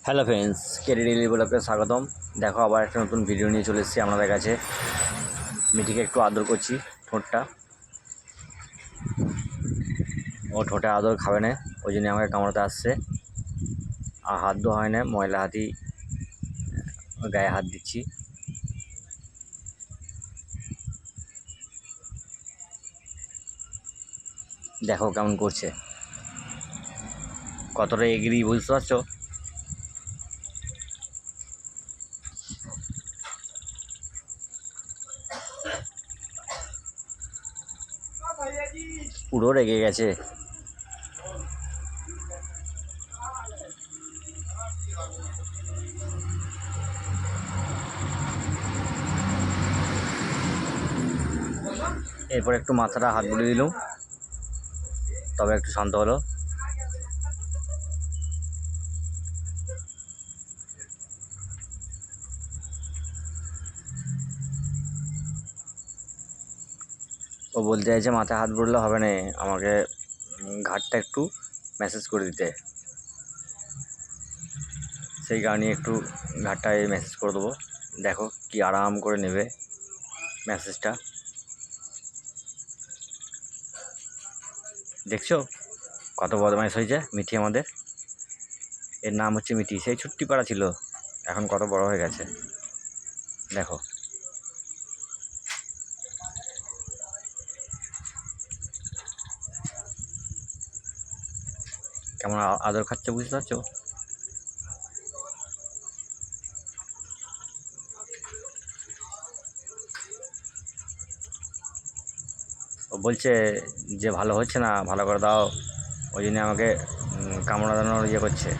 Hello friends, KD daily ব্লগে স্বাগতম। দেখো, আবার একটা নতুন ভিডিও নিয়ে চলে এসেছি আপনাদের কাছে। মিঠিকে একটু আদর করছি ঠোঁটটা। ও ঠোঁটে আদর খাবে না, ওই জন্য আমাকে কামড়াতে আসছে। আর হাত ধোয়া হয় না, ময়লা হাতই গায়ে হাত দিচ্ছি। দেখো কেমন করছে, কতটা এগিয়ে বুঝতে পারছো। পুরো রেগে গেছে। এরপর একটু মাথাটা হাত বুলিয়ে দিলাম, তবে একটু শান্ত হলো। ও বলতে চাইছে মাথায় হাত বুললে হবে না, আমাকে ঘাটটা একটু ম্যাসেজ করে দিতে। সেই কারণে একটু ঘাটটায় মেসেজ করে দেবো। দেখো কি আরাম করে নেবে মেসেজটা, দেখছো কত বদমাইশ হয়েছে মিঠি আমাদের। এর নাম হচ্ছে মিঠি, সেই ছুট্টি পাড়া ছিল, এখন কত বড় হয়ে গেছে দেখো। কেমন আদর খাচ্ছে বুঝতে পারছো। ও বলছে যে ভালো হচ্ছে না, ভালো করে দাও, ওই জন্য আমাকে কামড়ানোর ইয়ে করছে।